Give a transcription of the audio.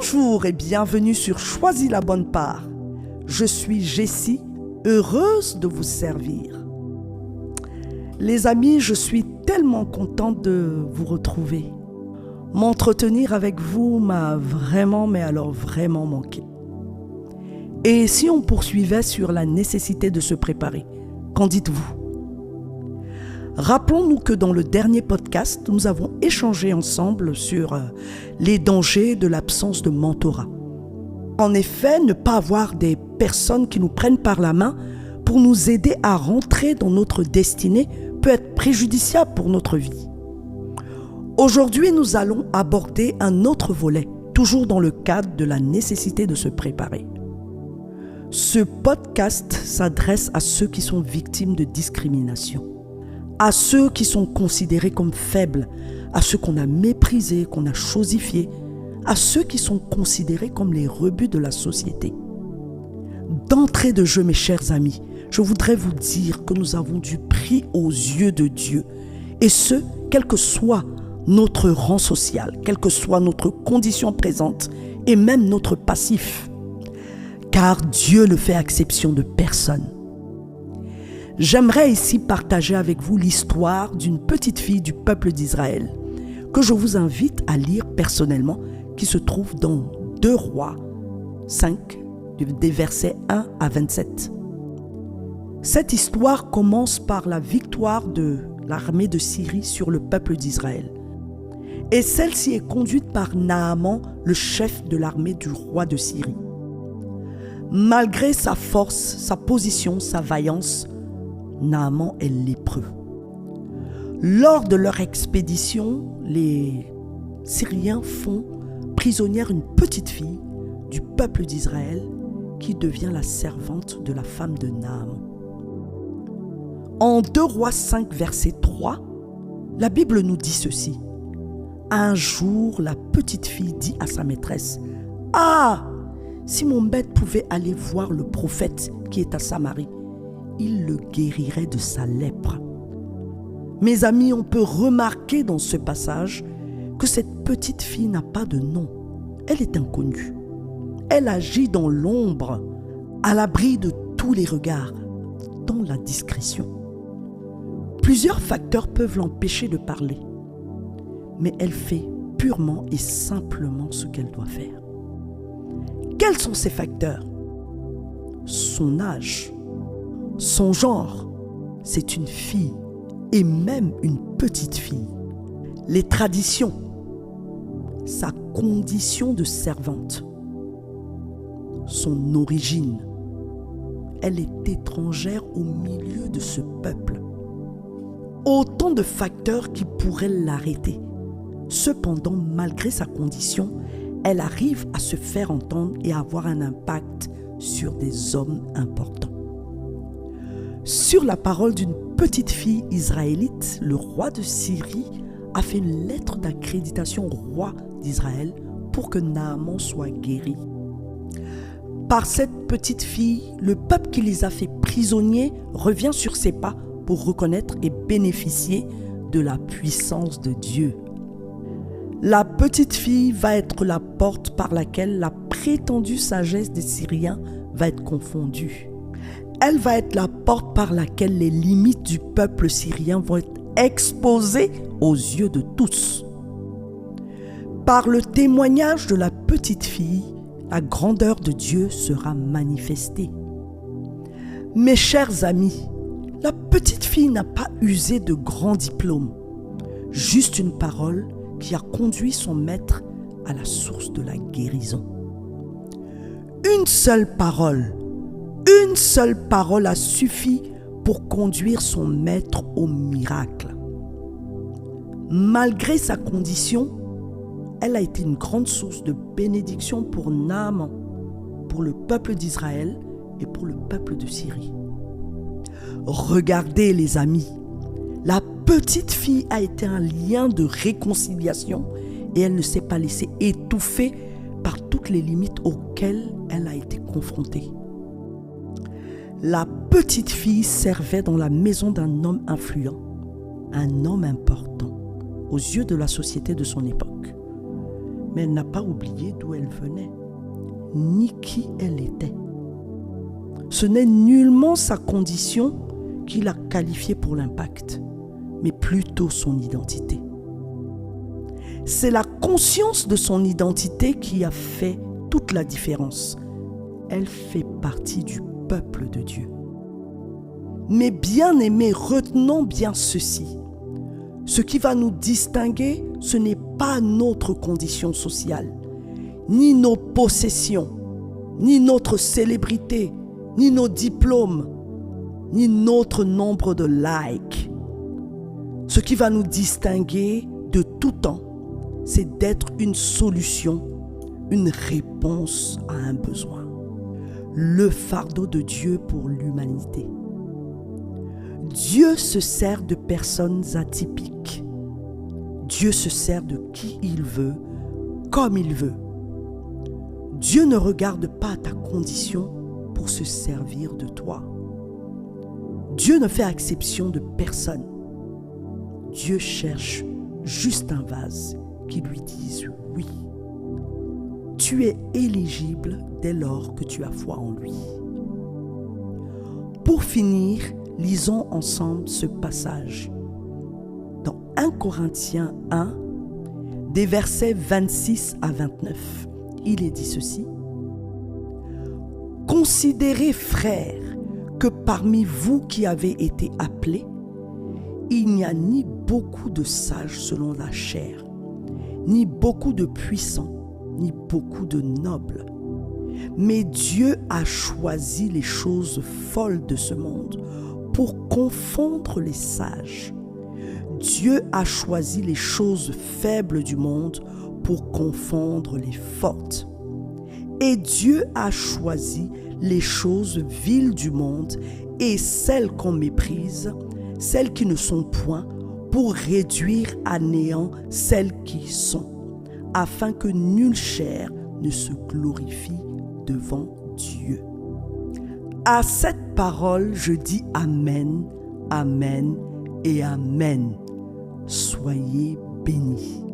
Bonjour et bienvenue sur Choisis la bonne part. Je suis Jessie, heureuse de vous servir. Les amis, je suis tellement contente de vous retrouver. M'entretenir avec vous m'a vraiment manqué. Et si on poursuivait sur la nécessité de se préparer, qu'en dites-vous ? Rappelons-nous que dans le dernier podcast, nous avons échangé ensemble sur les dangers de l'absence de mentorat. En effet, ne pas avoir des personnes qui nous prennent par la main pour nous aider à rentrer dans notre destinée peut être préjudiciable pour notre vie. Aujourd'hui, nous allons aborder un autre volet, toujours dans le cadre de la nécessité de se préparer. Ce podcast s'adresse à ceux qui sont victimes de discrimination, à ceux qui sont considérés comme faibles, à ceux qu'on a méprisés, qu'on a chosifiés, à ceux qui sont considérés comme les rebuts de la société. D'entrée de jeu, mes chers amis, je voudrais vous dire que nous avons du prix aux yeux de Dieu, et ce, quel que soit notre rang social, quelle que soit notre condition présente, et même notre passif. Car Dieu ne fait exception de personne. J'aimerais ici partager avec vous l'histoire d'une petite fille du peuple d'Israël que je vous invite à lire personnellement, qui se trouve dans 2 Rois 5, des versets 1 à 27. Cette histoire commence par la victoire de l'armée de Syrie sur le peuple d'Israël. Et celle-ci est conduite par Naaman, le chef de l'armée du roi de Syrie. Malgré sa force, sa position, sa vaillance, Naaman est lépreux. Lors de leur expédition, les Syriens font prisonnière une petite fille du peuple d'Israël qui devient la servante de la femme de Naaman. En 2 Rois 5, verset 3, la Bible nous dit ceci. Un jour, la petite fille dit à sa maîtresse, « Ah, si mon maître pouvait aller voir le prophète qui est à Samarie, il le guérirait de sa lèpre. » Mes amis, on peut remarquer dans ce passage que cette petite fille n'a pas de nom. Elle est inconnue. Elle agit dans l'ombre, à l'abri de tous les regards, dans la discrétion. Plusieurs facteurs peuvent l'empêcher de parler, mais elle fait purement et simplement ce qu'elle doit faire. Quels sont ces facteurs ? Son âge, son genre, c'est une fille et même une petite fille. Les traditions, sa condition de servante, son origine. Elle est étrangère au milieu de ce peuple. Autant de facteurs qui pourraient l'arrêter. Cependant, malgré sa condition, elle arrive à se faire entendre et à avoir un impact sur des hommes importants. Sur la parole d'une petite fille israélite, le roi de Syrie a fait une lettre d'accréditation au roi d'Israël pour que Naaman soit guéri. Par cette petite fille, le peuple qui les a fait prisonniers revient sur ses pas pour reconnaître et bénéficier de la puissance de Dieu. La petite fille va être la porte par laquelle la prétendue sagesse des Syriens va être confondue. Elle va être la porte par laquelle les limites du peuple syrien vont être exposées aux yeux de tous. Par le témoignage de la petite fille, la grandeur de Dieu sera manifestée. Mes chers amis, la petite fille n'a pas usé de grands diplômes, juste une parole qui a conduit son maître à la source de la guérison. Une seule parole a suffi pour conduire son maître au miracle. Malgré sa condition, elle a été une grande source de bénédiction pour Naaman, pour le peuple d'Israël et pour le peuple de Syrie. Regardez les amis, la petite fille a été un lien de réconciliation et elle ne s'est pas laissée étouffer par toutes les limites auxquelles elle a été confrontée. La petite fille servait dans la maison d'un homme influent, un homme important aux yeux de la société de son époque. mais elle n'a pas oublié d'où elle venait, ni qui elle était. Ce n'est nullement sa condition qui l'a qualifiée pour l'impact, mais plutôt son identité. C'est la conscience de son identité qui a fait toute la différence. Elle fait partie du peuple de Dieu. Mais bien-aimés, retenons bien ceci. Ce qui va nous distinguer, ce n'est pas notre condition sociale, ni nos possessions, ni notre célébrité, ni nos diplômes, ni notre nombre de likes. Ce qui va nous distinguer de tout temps, c'est d'être une solution, une réponse à un besoin. Le fardeau de Dieu pour l'humanité. Dieu se sert de personnes atypiques. Dieu se sert de qui il veut, comme il veut. Dieu ne regarde pas ta condition pour se servir de toi. Dieu ne fait exception de personne. Dieu cherche juste un vase qui lui dise oui. Tu es éligible dès lors que tu as foi en lui. Pour finir, lisons ensemble ce passage. Dans 1 Corinthiens 1, des versets 26 à 29, il est dit ceci. « Considérez, frères, que parmi vous qui avez été appelés, il n'y a ni beaucoup de sages selon la chair, ni beaucoup de puissants, ni beaucoup de nobles. Mais Dieu a choisi les choses folles de ce monde pour confondre les sages. Dieu a choisi les choses faibles du monde pour confondre les fortes. Et Dieu a choisi les choses viles du monde et celles qu'on méprise, celles qui ne sont point, pour réduire à néant celles qui sont, afin que nulle chair ne se glorifie devant Dieu. » À cette parole, je dis Amen, Amen et Amen. Soyez bénis.